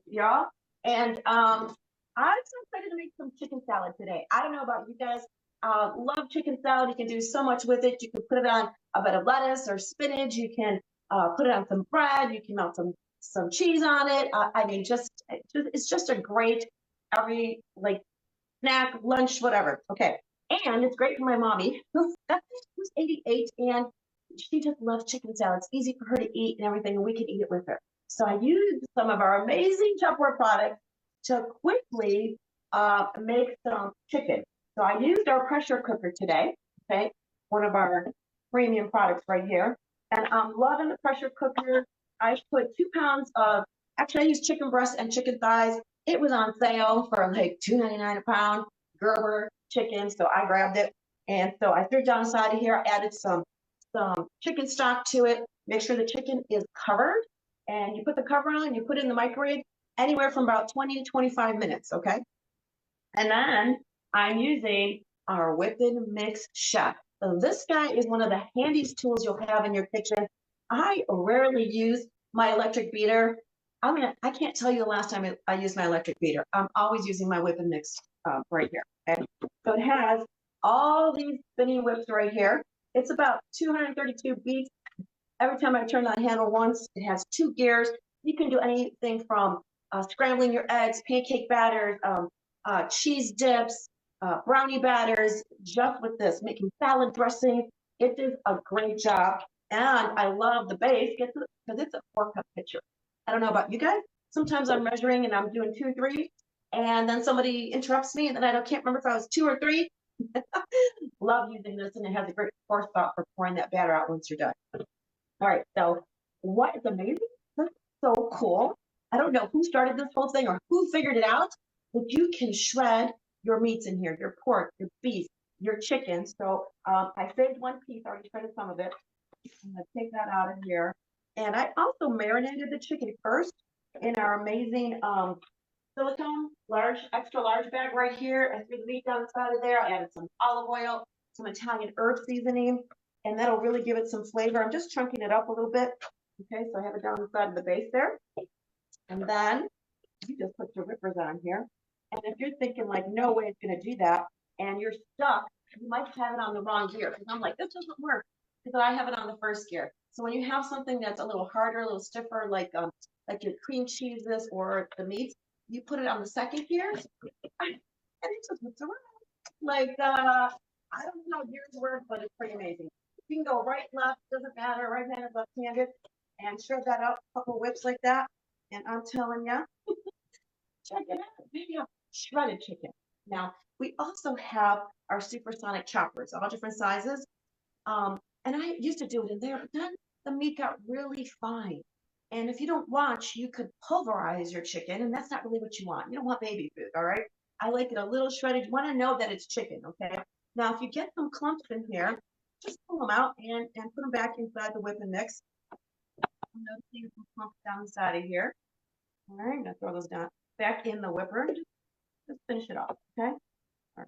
y'all. And I'm so excited to make some chicken salad today. I don't know about you guys. Love chicken salad. You can do so much with it. You can put it on a bit of lettuce or spinach. You can put it on some bread. You can melt some cheese on it. I mean, it's just a great every like snack, lunch, whatever. Okay. And it's great for my mommy who's 88 and she just loves chicken salad. It's easy for her to eat and everything, and we can eat it with her. So I used some of our amazing Tupperware products to quickly make some chicken. So I used our pressure cooker today, okay, one of our premium products right here. And I'm loving the pressure cooker. I put 2 pounds of, actually I used chicken breast and chicken thighs. It was on sale for like $2.99 a pound, Gerber chicken. So I grabbed it. And so I threw it down the side of here. I added some chicken stock to it. Make sure the chicken is covered. And you put the cover on and you put it in the microwave anywhere from about 20 to 25 minutes, okay? And then I'm using our Whippin' Mix Chef. So this guy is one of the handiest tools you'll have in your kitchen. I rarely use my electric beater. I can't tell you the last time I used my electric beater. I'm always using my Whippin' Mix right here. Okay? So it has all these spinning whips right here. It's about 232 beats. Every time I turn that handle once, it has 2 gears. You can do anything from scrambling your eggs, pancake batters, cheese dips, brownie batters, just with this, making salad dressing. It does a great job. And I love the base because it's a 4-cup pitcher. I don't know about you guys. Sometimes I'm measuring and I'm doing 2, 3, and then somebody interrupts me and then I can't remember if I was 2 or 3. Love using this, and it has a great force spot for pouring that batter out once you're done. All right, so what is amazing? This is so cool. I don't know who started this whole thing or who figured it out, but you can shred your meats in here, your pork, your beef, your chicken. So I saved 1 piece, I already shredded some of it. I'm gonna take that out of here. And I also marinated the chicken first in our amazing silicone extra large bag right here. I threw the meat down the side of there. I added some olive oil, some Italian herb seasoning, and that'll really give it some flavor. I'm just chunking it up a little bit. Okay, so I have it down the side of the base there. And then you just put your whippers on here. And if you're thinking like, no way it's gonna do that, and you're stuck, you might have it on the wrong gear. Because I'm like, this doesn't work, because I have it on the first gear. So when you have something that's a little harder, a little stiffer, like your cream cheeses or the meats, you put it on the second gear, and it just looks around. Like, I don't know how gears work, but it's pretty amazing. You can go right, left, doesn't matter, right-handed, left-handed, and shred that out, a couple whips like that. And I'm telling you, check it out. We have shredded chicken. Now, we also have our supersonic choppers, all different sizes. And I used to do it in there, but then the meat got really fine. And if you don't watch, you could pulverize your chicken, and that's not really what you want. You don't want baby food, all right? I like it a little shredded. You want to know that it's chicken, okay? Now, if you get some clumps in here, just pull them out and put them back inside the Whippin' Mix. I'm noticing some clumps down the side of here. All right, I'm gonna throw those down back in the whipper. Just finish it off, okay? All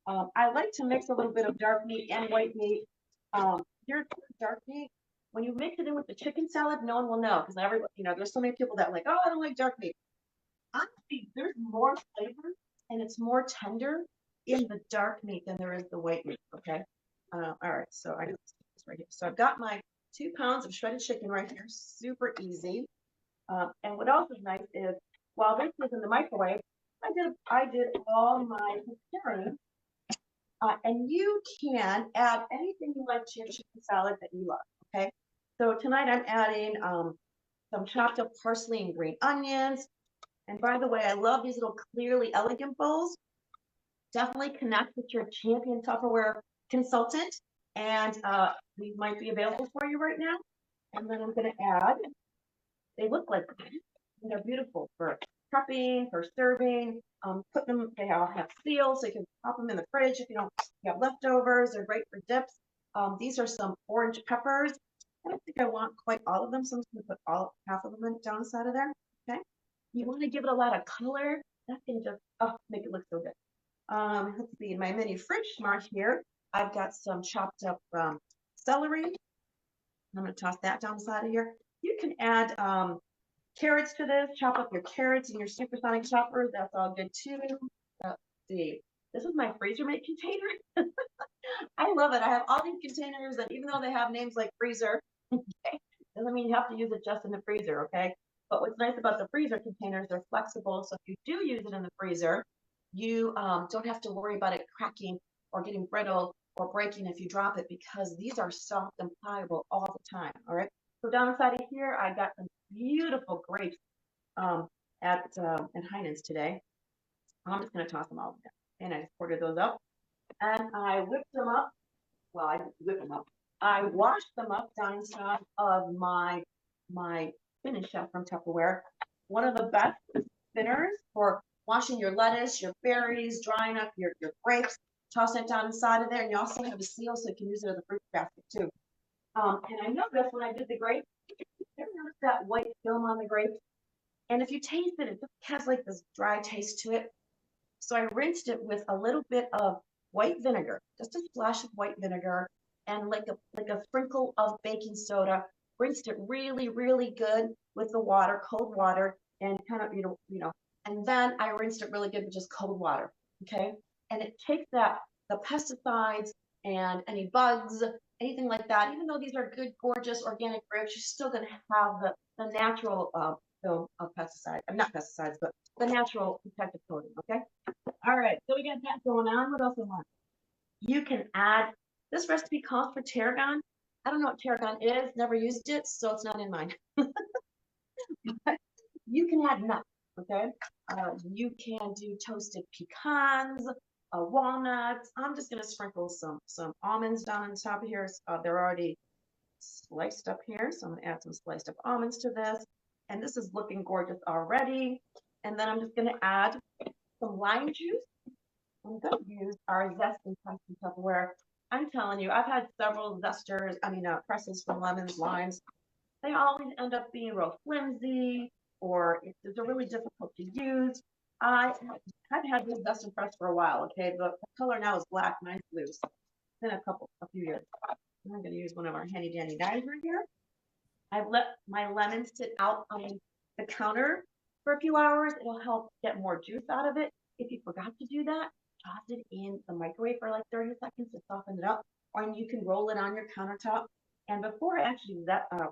right. I like to mix a little bit of dark meat and white meat. Your dark meat, when you mix it in with the chicken salad, no one will know, because everybody, there's so many people that are like, oh, I don't like dark meat. Honestly, there's more flavor and it's more tender in the dark meat than there is the white meat. Okay. All right. So I got this right here. So I've got my 2 pounds of shredded chicken right here. Super easy. And what else is nice is while this is in the microwave, I did all my preparing. And you can add anything you like to your chicken salad that you love. Okay. So tonight I'm adding some chopped up parsley and green onions. And by the way, I love these little clearly elegant bowls. Definitely connect with your champion Tupperware consultant, and these might be available for you right now. And then I'm going to add, they look like and they're beautiful for prepping, for serving. Put them, they all have seals, so you can pop them in the fridge if you have leftovers. They're great for dips. These are some orange peppers. I don't think I want quite all of them, so I'm just going to put half of them down the side of there. Okay. You want to give it a lot of color. That can just make it look so good. Let's see, in my mini fridge smart here, I've got some chopped up celery. I'm going to toss that down the side of here. You can add carrots to this. Chop up your carrots in your supersonic chopper. That's all good too. Let's see. This is my freezer mate container. I love it. I have all these containers that even though they have names like freezer, okay, doesn't mean you have to use it just in the freezer, okay? But what's nice about the freezer containers, they're flexible. So if you do use it in the freezer, you don't have to worry about it cracking or getting brittle or breaking if you drop it because these are soft and pliable all the time, all right? So down inside of here, I got some beautiful grapes um, at Heinen's today. I'm just going to toss them all in. And I just ported those up and I whipped them up. Well, I didn't whip them up. I washed them up down inside of my spinach shelf from Tupperware. One of the best spinners for washing your lettuce, your berries, drying up your grapes, tossing it down inside of there. And you also have a seal so you can use it as a fruit basket too. And I noticed when I did the grapes, ever notice that white film on the grapes? And if you taste it, it just has like this dry taste to it. So I rinsed it with a little bit of white vinegar, just a splash of white vinegar, and like a sprinkle of baking soda. Rinsed it really, really good with the water, cold water, and kind of and then I rinsed it really good with just cold water. Okay, and it takes the pesticides and any bugs, anything like that. Even though these are good, gorgeous organic grapes, you're still going to have the natural film of pesticides. Not pesticides, but the natural protective coating. Okay. All right, so we got that going on. What else we want? You can add, this recipe calls for tarragon. I don't know what tarragon is, never used it, so it's not in mine. You can add nuts, okay? You can do toasted pecans, walnuts. I'm just gonna sprinkle some almonds down on the top of here. They're already sliced up here, so I'm gonna add some sliced up almonds to this. And this is looking gorgeous already. And then I'm just gonna add some lime juice. I'm going to use our zest and press in Tupperware. I'm telling you, I've had several presses from lemons, limes. They always end up being real flimsy or they're really difficult to use. I've had this zest and press for a while, okay? The color now is black, mine's blue. So it's been a few years. I'm going to use one of our handy dandy knives right here. I've let my lemon sit out on the counter for a few hours. It'll help get more juice out of it. If you forgot to do that, toss it in the microwave for like 30 seconds to soften it up, or you can roll it on your countertop. And before I actually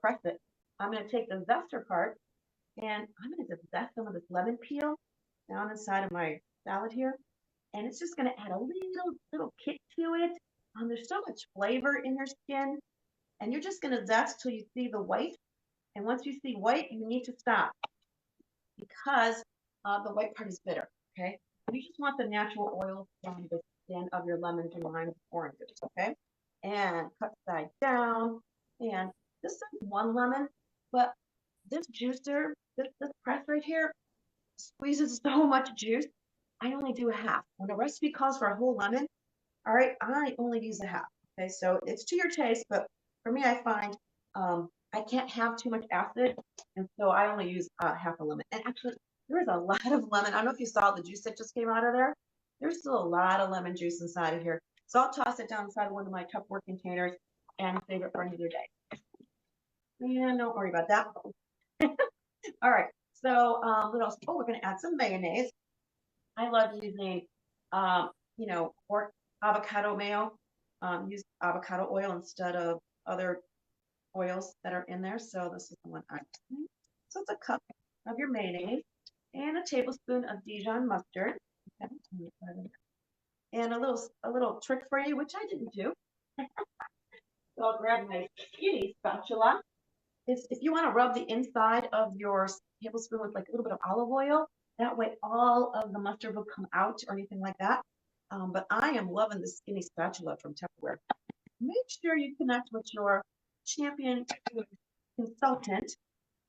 press it, I'm going to take the zester part and I'm going to just zest some of this lemon peel down inside of my salad here. And it's just going to add a little kick to it. There's so much flavor in your skin. And you're just going to zest till you see the white. And once you see white, you need to stop because the white part is bitter, okay? You just want the natural oil from the skin of your lemons and limes, oranges, okay? And cut side down. And this is one lemon, but this juicer, this press right here, squeezes so much juice. I only do a half. When a recipe calls for a whole lemon, all right, I only use a half. Okay, so it's to your taste, but for me, I find I can't have too much acid, and so I only use half a lemon. And actually, there is a lot of lemon. I don't know if you saw the juice that just came out of there. There's still a lot of lemon juice inside of here. So I'll toss it down inside one of my Tupperware containers and save it for another day. And don't worry about that. All right, so what else? Oh, we're going to add some mayonnaise. I love using, pork avocado mayo. Use avocado oil instead of other oils that are in there. So this is the one I'm using. So it's a cup of your mayonnaise and a tablespoon of Dijon mustard. Okay. And a little trick for you, which I didn't do. So I'll grab my skinny spatula. If you want to rub the inside of your tablespoon with like a little bit of olive oil, that way all of the mustard will come out or anything like that. But I am loving the skinny spatula from Tupperware. Make sure you connect with your champion consultant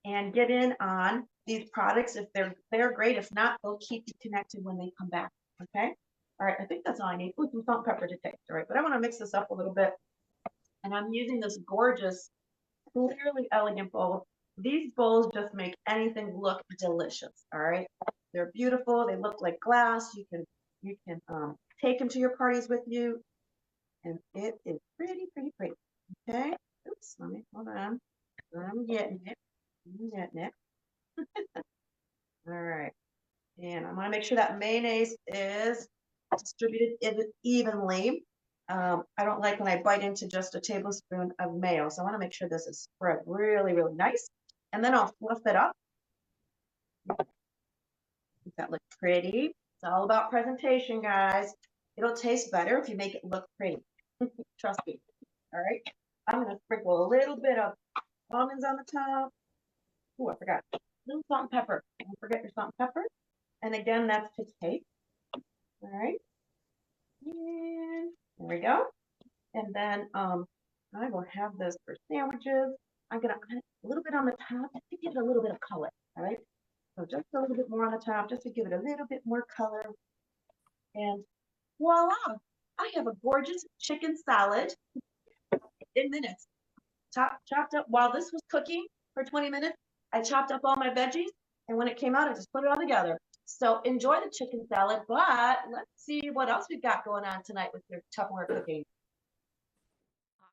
and get in on these products. If they're great, if not, they'll keep you connected when they come back. Okay. All right. I think that's all I need. Ooh, some salt and pepper to taste. All right. But I want to mix this up a little bit. And I'm using this gorgeous, clearly elegant bowl. These bowls just make anything look delicious. All right. They're beautiful. They look like glass. You can take them to your parties with you. And it is pretty, pretty, pretty. Okay. Oops, hold on. I'm getting it. All right. And I want to make sure that mayonnaise is distributed evenly. I don't like when I bite into just a tablespoon of mayo. So I want to make sure this is spread really, really nice. And then I'll fluff it up. Make that look pretty. It's all about presentation, guys. It'll taste better if you make it look pretty. Trust me. All right. I'm going to sprinkle a little bit of almonds on the top. Oh, I forgot. A little salt and pepper. Don't forget your salt and pepper. And again, that's to taste. All right. And there we go. And then I will have this for sandwiches. I'm going to add a little bit on the top just to give it a little bit of color. All right. So just a little bit more on the top just to give it a little bit more color. And voila, I have a gorgeous chicken salad in minutes. Chopped up while this was cooking for 20 minutes. I chopped up all my veggies, and when it came out, I just put it all together. So enjoy the chicken salad, but let's see what else we've got going on tonight with your Tupperware cooking.